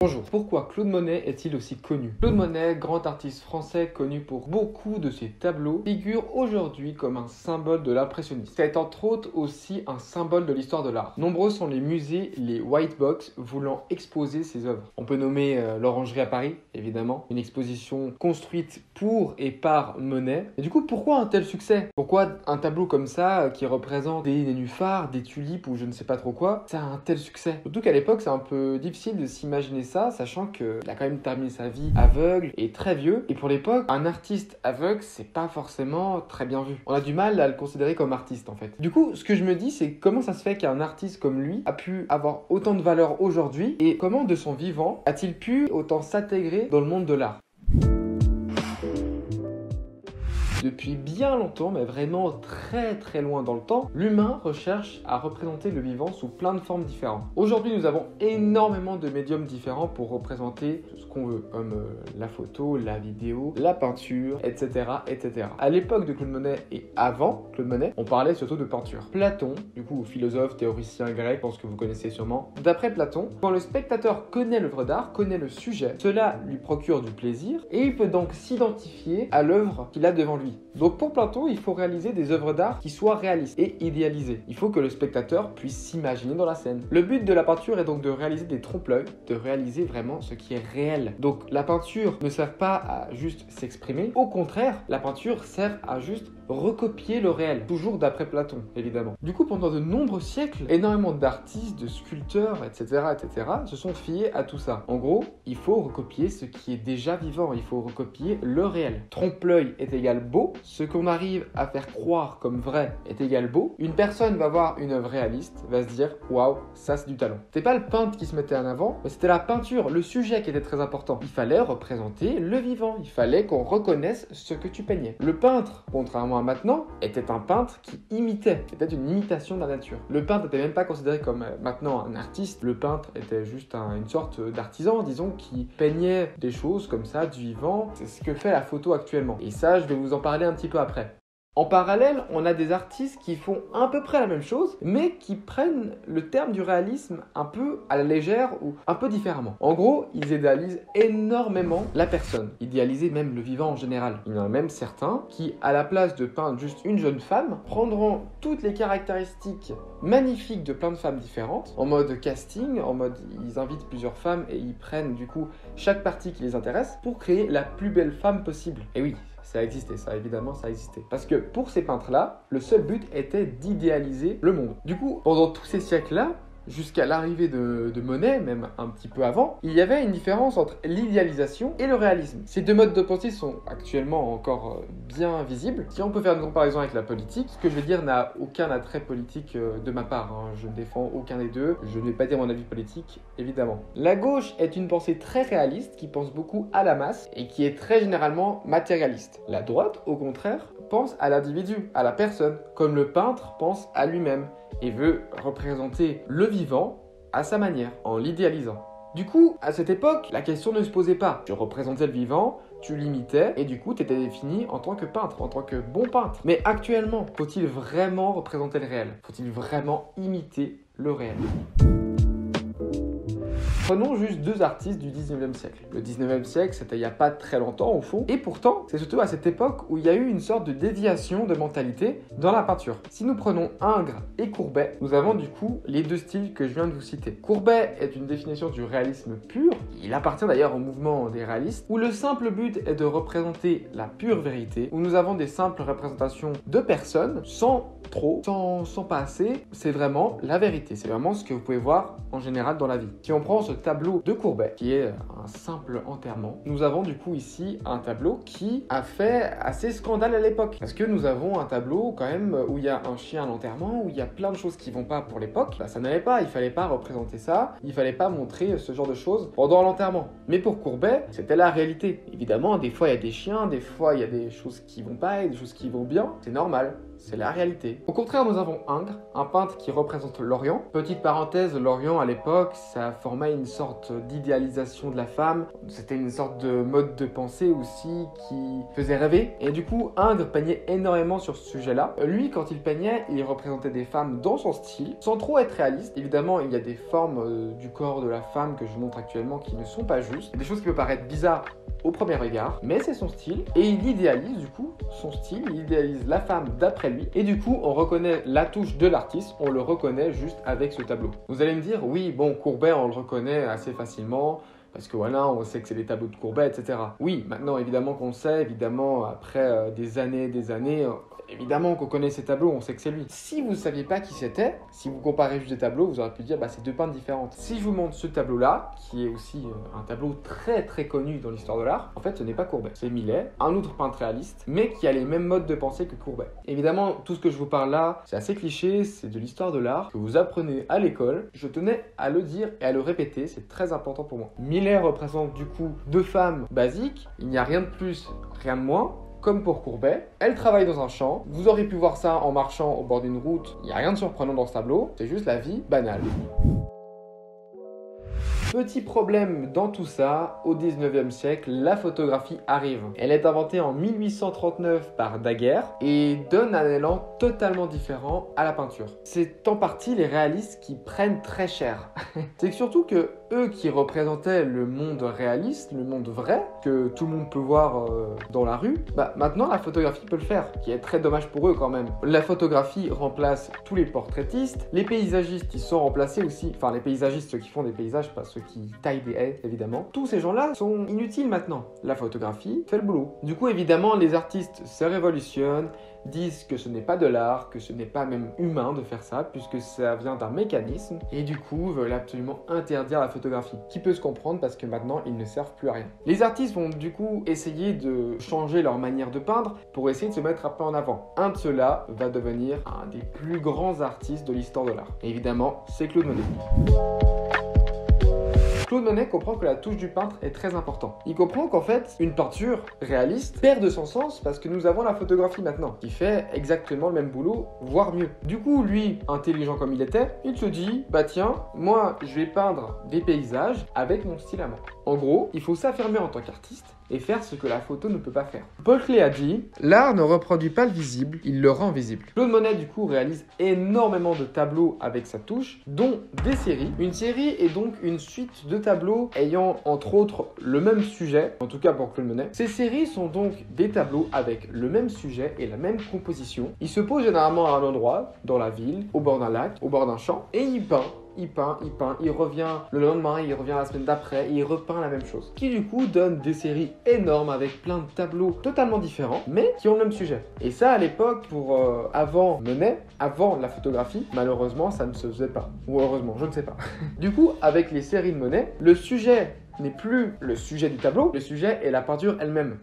Bonjour, pourquoi Claude Monet est-il aussi connu? Claude Monet, grand artiste français connu pour beaucoup de ses tableaux, figure aujourd'hui comme un symbole de l'impressionnisme. C'est entre autres aussi un symbole de l'histoire de l'art. Nombreux sont les musées, les white box voulant exposer ses œuvres. On peut nommer l'Orangerie à Paris, évidemment, une exposition construite pour et par Monet. Et du coup, pourquoi un tel succès? Pourquoi un tableau comme ça qui représente des nénuphars, des tulipes ou je ne sais pas trop quoi, ça a un tel succès? Surtout qu'à l'époque, c'est un peu difficile de s'imaginer ça, sachant qu'il a quand même terminé sa vie aveugle et très vieux. Et pour l'époque, un artiste aveugle, c'est pas forcément très bien vu. On a du mal à le considérer comme artiste en fait. Du coup, ce que je me dis, c'est comment ça se fait qu'un artiste comme lui a pu avoir autant de valeur aujourd'hui et comment de son vivant a-t-il pu autant s'intégrer dans le monde de l'art? Depuis bien longtemps, mais vraiment très loin dans le temps, l'humain recherche à représenter le vivant sous plein de formes différentes. Aujourd'hui, nous avons énormément de médiums différents pour représenter ce qu'on veut, comme la photo, la vidéo, la peinture, etc. etc. À l'époque de Claude Monet et avant Claude Monet, on parlait surtout de peinture. Platon, du coup philosophe, théoricien grec, je pense que vous connaissez sûrement. D'après Platon, quand le spectateur connaît l'œuvre d'art, connaît le sujet, cela lui procure du plaisir et il peut donc s'identifier à l'œuvre qu'il a devant lui. Donc pour Platon, il faut réaliser des œuvres d'art qui soient réalistes et idéalisées. Il faut que le spectateur puisse s'imaginer dans la scène. Le but de la peinture est donc de réaliser des trompe-l'œil, de réaliser vraiment ce qui est réel. Donc la peinture ne sert pas à juste s'exprimer. Au contraire, la peinture sert à juste recopier le réel. Toujours d'après Platon, évidemment. Du coup, pendant de nombreux siècles, énormément d'artistes, de sculpteurs, etc. se sont fiés à tout ça. En gros, il faut recopier ce qui est déjà vivant. Il faut recopier le réel. Trompe-l'œil est égal beau. Ce qu'on arrive à faire croire comme vrai est égal beau. Une personne va voir une œuvre réaliste, va se dire waouh, ça c'est du talent. C'était pas le peintre qui se mettait en avant, mais c'était la peinture, le sujet qui était très important. Il fallait représenter le vivant. Il fallait qu'on reconnaisse ce que tu peignais. Le peintre, contrairement à maintenant, était un peintre qui imitait. C'était une imitation de la nature. Le peintre n'était même pas considéré comme maintenant un artiste. Le peintre était juste une sorte d'artisan, disons, qui peignait des choses comme ça, du vivant. C'est ce que fait la photo actuellement. Et ça, je vais vous en parler un petit peu après. En parallèle, on a des artistes qui font à peu près la même chose, mais qui prennent le terme du réalisme un peu à la légère ou un peu différemment. En gros, ils idéalisent énormément la personne, idéaliser même le vivant en général. Il y en a même certains qui, à la place de peindre juste une jeune femme, prendront toutes les caractéristiques magnifiques de plein de femmes différentes, en mode casting, en mode ils invitent plusieurs femmes et ils prennent du coup chaque partie qui les intéresse pour créer la plus belle femme possible. Et oui, ça existait, ça évidemment ça existait. Parce que pour ces peintres-là, le seul but était d'idéaliser le monde. Du coup, pendant tous ces siècles-là, jusqu'à l'arrivée de Monet, même un petit peu avant, il y avait une différence entre l'idéalisation et le réalisme. Ces deux modes de pensée sont actuellement encore bien visibles. Si on peut faire une comparaison avec la politique, ce que je vais dire n'a aucun attrait politique de ma part. Je ne défends aucun des deux. Je ne vais pas dire mon avis politique, évidemment. La gauche est une pensée très réaliste qui pense beaucoup à la masse et qui est très généralement matérialiste. La droite, au contraire, pense à l'individu, à la personne, comme le peintre pense à lui-même et veut représenter le vivant à sa manière, en l'idéalisant. Du coup, à cette époque, la question ne se posait pas. Tu représentais le vivant, tu l'imitais, et du coup, tu étais défini en tant que peintre, en tant que bon peintre. Mais actuellement, faut-il vraiment représenter le réel? Faut-il vraiment imiter le réel? Prenons juste deux artistes du 19e siècle. Le 19e siècle, c'était il n'y a pas très longtemps au fond, et pourtant, c'est surtout à cette époque où il y a eu une sorte de déviation de mentalité dans la peinture. Si nous prenons Ingres et Courbet, nous avons du coup les deux styles que je viens de vous citer. Courbet est une définition du réalisme pur, il appartient d'ailleurs au mouvement des réalistes, où le simple but est de représenter la pure vérité, où nous avons des simples représentations de personnes, sans trop, sans pas assez, c'est vraiment la vérité, c'est vraiment ce que vous pouvez voir en général dans la vie. Si on prend ce tableau de Courbet, qui est un simple enterrement, nous avons du coup ici un tableau qui a fait assez scandale à l'époque. Parce que nous avons un tableau quand même où il y a un chien à l'enterrement, où il y a plein de choses qui vont pas pour l'époque. Ça n'allait pas, il fallait pas représenter ça, il fallait pas montrer ce genre de choses pendant l'enterrement. Mais pour Courbet, c'était la réalité. Évidemment, des fois il y a des chiens, des fois il y a des choses qui vont pas et des choses qui vont bien, c'est normal. c'est la réalité. Au contraire, nous avons Ingres, un peintre qui représente l'Orient. Petite parenthèse, l'Orient à l'époque, ça formait une sorte d'idéalisation de la femme. C'était une sorte de mode de pensée aussi qui faisait rêver. Et du coup, Ingres peignait énormément sur ce sujet-là. Lui, quand il peignait, il représentait des femmes dans son style, sans trop être réaliste. Évidemment, il y a des formes du corps de la femme que je montre actuellement qui ne sont pas justes. Il y a des choses qui peuvent paraître bizarres au premier regard, mais c'est son style et il idéalise du coup son style, il idéalise la femme d'après lui et du coup on reconnaît la touche de l'artiste, on le reconnaît juste avec ce tableau. Vous allez me dire, oui bon, Courbet on le reconnaît assez facilement parce que voilà, on sait que c'est les tableaux de Courbet, etc. Oui, maintenant évidemment qu'on le sait, évidemment après des années, évidemment qu'on connaît ces tableaux, on sait que c'est lui. Si vous ne saviez pas qui c'était, si vous comparez juste des tableaux, vous auriez pu dire c'est deux peintres différentes. Si je vous montre ce tableau-là, qui est aussi un tableau très très connu dans l'histoire de l'art, en fait ce n'est pas Courbet, c'est Millet, un autre peintre réaliste, mais qui a les mêmes modes de pensée que Courbet. Évidemment, tout ce que je vous parle là, c'est assez cliché, c'est de l'histoire de l'art que vous apprenez à l'école. Je tenais à le dire et à le répéter, c'est très important pour moi. Millet représente du coup deux femmes basiques, il n'y a rien de plus, rien de moins. Comme pour Courbet, elle travaille dans un champ. Vous aurez pu voir ça en marchant au bord d'une route. Il n'y a rien de surprenant dans ce tableau, c'est juste la vie banale. Petit problème dans tout ça, au 19e siècle, la photographie arrive. Elle est inventée en 1839 par Daguerre et donne un élan totalement différent à la peinture. C'est en partie les réalistes qui prennent très cher. C'est surtout que eux qui représentaient le monde réaliste, le monde vrai, que tout le monde peut voir dans la rue, maintenant la photographie peut le faire, qui est très dommage pour eux quand même. La photographie remplace tous les portraitistes, les paysagistes qui sont remplacés aussi, enfin les paysagistes ceux qui font des paysages, pas ceux qui taillent des haies évidemment. Tous ces gens-là sont inutiles maintenant. La photographie fait le boulot. Du coup évidemment les artistes se révolutionnent, disent que ce n'est pas de l'art, que ce n'est pas même humain de faire ça, puisque ça vient d'un mécanisme, et du coup veulent absolument interdire la photographie, qui peut se comprendre parce que maintenant ils ne servent plus à rien. Les artistes vont du coup essayer de changer leur manière de peindre pour essayer de se mettre un peu en avant. Un de ceux-là va devenir un des plus grands artistes de l'histoire de l'art. Et évidemment, c'est Claude Monet. Claude Monet comprend que la touche du peintre est très importante. Il comprend qu'en fait, une peinture réaliste perd de son sens parce que nous avons la photographie maintenant, qui fait exactement le même boulot, voire mieux. Du coup, lui, intelligent comme il était, il se dit, tiens, moi, je vais peindre des paysages avec mon style à moi. En gros, il faut s'affirmer en tant qu'artiste et faire ce que la photo ne peut pas faire. Paul Klee a dit « L'art ne reproduit pas le visible, il le rend visible ». Claude Monet du coup réalise énormément de tableaux avec sa touche, dont des séries. Une série est donc une suite de tableaux ayant entre autres le même sujet, en tout cas pour Claude Monet. Ces séries sont donc des tableaux avec le même sujet et la même composition. Il se pose généralement à un endroit, dans la ville, au bord d'un lac, au bord d'un champ, et il peint. Il revient le lendemain, il revient la semaine d'après, et il repeint la même chose. Qui du coup donne des séries énormes avec plein de tableaux totalement différents, mais qui ont le même sujet. Et ça à l'époque, pour avant Monet, avant la photographie, malheureusement ça ne se faisait pas. Ou heureusement, je ne sais pas. Du coup, avec les séries de Monet, le sujet n'est plus le sujet du tableau, le sujet est la peinture elle-même.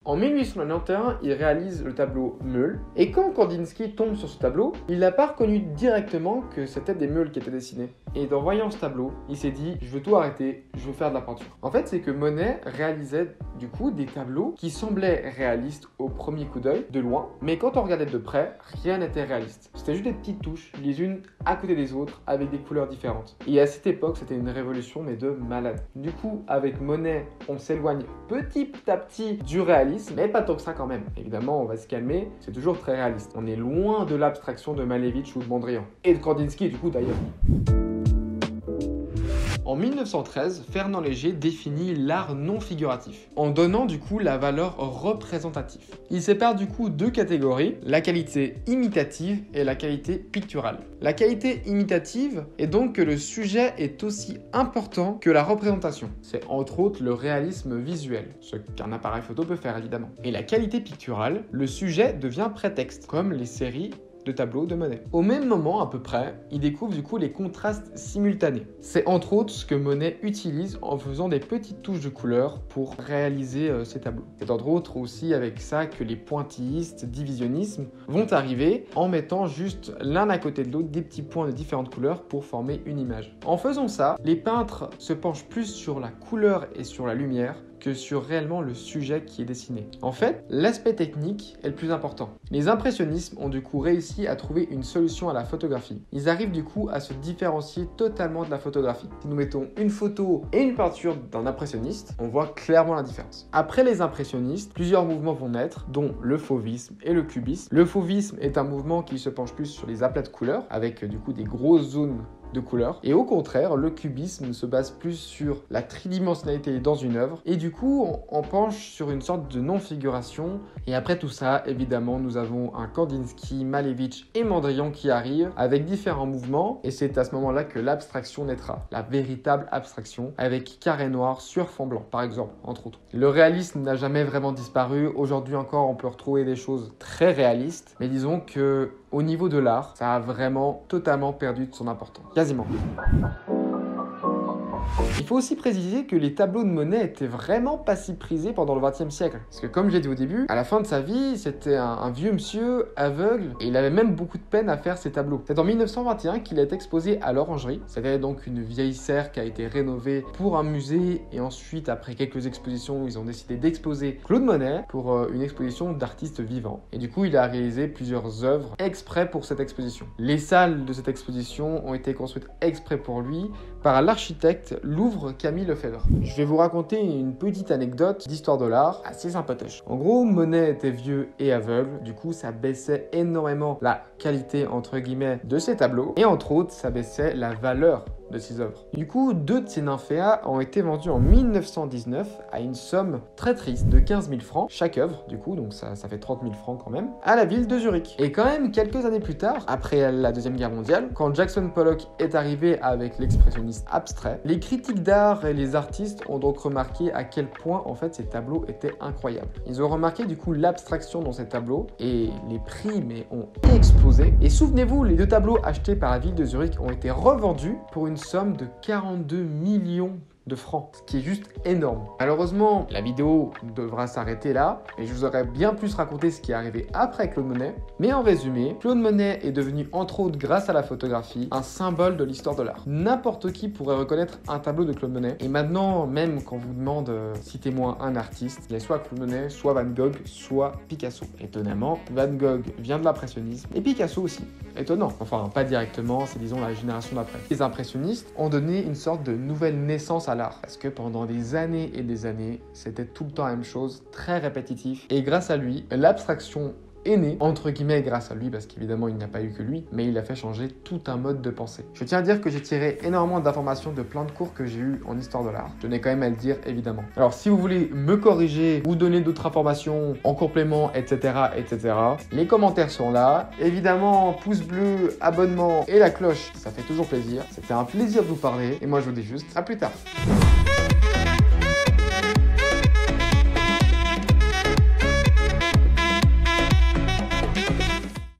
En 1891, il réalise le tableau Meules, et quand Kandinsky tombe sur ce tableau, il n'a pas reconnu directement que c'était des meules qui étaient dessinées. Et en voyant ce tableau, il s'est dit, je veux tout arrêter, je veux faire de la peinture. En fait, c'est que Monet réalisait du coup des tableaux qui semblaient réalistes au premier coup d'œil, de loin, mais quand on regardait de près, rien n'était réaliste. C'était juste des petites touches, les unes à côté des autres, avec des couleurs différentes. Et à cette époque, c'était une révolution, mais de malade. Du coup, avec Monet, on s'éloigne petit à petit du réalisme, mais pas tant que ça quand même. Évidemment, on va se calmer, c'est toujours très réaliste. On est loin de l'abstraction de Malevich ou de Mondrian. Et de Kandinsky du coup d'ailleurs. En 1913, Fernand Léger définit l'art non figuratif, en donnant du coup la valeur représentative. Il sépare du coup deux catégories, la qualité imitative et la qualité picturale. La qualité imitative est donc que le sujet est aussi important que la représentation. C'est entre autres le réalisme visuel, ce qu'un appareil photo peut faire évidemment. Et la qualité picturale, le sujet devient prétexte, comme les séries de tableaux de Monet. Au même moment à peu près, il découvre du coup les contrastes simultanés. C'est entre autres ce que Monet utilise en faisant des petites touches de couleur pour réaliser ses tableaux. C'est entre autres aussi avec ça que les pointillistes, divisionnismes vont arriver en mettant juste l'un à côté de l'autre des petits points de différentes couleurs pour former une image. En faisant ça, les peintres se penchent plus sur la couleur et sur la lumière que sur réellement le sujet qui est dessiné. En fait, l'aspect technique est le plus important. Les impressionnistes ont du coup réussi à trouver une solution à la photographie. Ils arrivent du coup à se différencier totalement de la photographie. Si nous mettons une photo et une peinture d'un impressionniste, on voit clairement la différence. Après les impressionnistes, plusieurs mouvements vont naître, dont le fauvisme et le cubisme. Le fauvisme est un mouvement qui se penche plus sur les aplats de couleurs, avec du coup des grosses zones de couleurs. Et au contraire, le cubisme se base plus sur la tridimensionnalité dans une œuvre. Et du coup, on penche sur une sorte de non-figuration. Et après tout ça, évidemment, nous avons un Kandinsky, Malevich et Mondrian qui arrivent avec différents mouvements. Et c'est à ce moment-là que l'abstraction naîtra. La véritable abstraction avec carré noir sur fond blanc, par exemple, entre autres. Le réalisme n'a jamais vraiment disparu. Aujourd'hui encore, on peut retrouver des choses très réalistes. Mais disons que au niveau de l'art, ça a vraiment totalement perdu de son importance. Quasiment. Il faut aussi préciser que les tableaux de Monet étaient vraiment pas si prisés pendant le XXe siècle. Parce que comme j'ai dit au début, à la fin de sa vie, c'était un vieux monsieur aveugle et il avait même beaucoup de peine à faire ses tableaux. C'est en 1921 qu'il est exposé à l'Orangerie. C'était donc une vieille serre qui a été rénovée pour un musée et ensuite, après quelques expositions, ils ont décidé d'exposer Claude Monet pour une exposition d'artistes vivants. Et du coup, il a réalisé plusieurs œuvres exprès pour cette exposition. Les salles de cette exposition ont été construites exprès pour lui par l'architecte Louvre-Camille Lefebvre. Je vais vous raconter une petite anecdote d'histoire de l'art assez sympatoche. En gros, Monet était vieux et aveugle, du coup ça baissait énormément la qualité entre guillemets de ses tableaux et entre autres ça baissait la valeur de ses œuvres. Du coup, 2 de ses nymphéas ont été vendus en 1919 à une somme très triste de 15 000 francs chaque œuvre, du coup, donc ça fait 30 000 francs quand même, à la ville de Zurich. Et quand même, quelques années plus tard, après la Deuxième Guerre mondiale, quand Jackson Pollock est arrivé avec l'expressionniste abstrait, les critiques d'art et les artistes ont donc remarqué à quel point en fait ces tableaux étaient incroyables. Ils ont remarqué du coup l'abstraction dans ces tableaux et les prix ont explosé. Et souvenez-vous, les 2 tableaux achetés par la ville de Zurich ont été revendus pour une somme de 42 millions de francs, ce qui est juste énorme. Malheureusement, la vidéo devra s'arrêter là et je vous aurais bien plus raconté ce qui est arrivé après Claude Monet. Mais en résumé, Claude Monet est devenu, entre autres grâce à la photographie, un symbole de l'histoire de l'art. N'importe qui pourrait reconnaître un tableau de Claude Monet. Et maintenant, même quand on vous demande citez-moi un artiste, il y a soit Claude Monet, soit Van Gogh, soit Picasso. Étonnamment, Van Gogh vient de l'impressionnisme et Picasso aussi. Étonnant. Enfin, pas directement, c'est disons la génération d'après. Les impressionnistes ont donné une sorte de nouvelle naissance à l'art. Parce que pendant des années et des années, c'était tout le temps la même chose, très répétitif. Et grâce à lui, l'abstraction est né, entre guillemets grâce à lui, parce qu'évidemment il n'a pas eu que lui, mais il a fait changer tout un mode de pensée. Je tiens à dire que j'ai tiré énormément d'informations de plein de cours que j'ai eu en histoire de l'art. Je tenais quand même à le dire, évidemment. Alors si vous voulez me corriger, vous donner d'autres informations en complément, etc., les commentaires sont là. Évidemment, pouce bleu, abonnement et la cloche, ça fait toujours plaisir. C'était un plaisir de vous parler, et moi je vous dis juste à plus tard.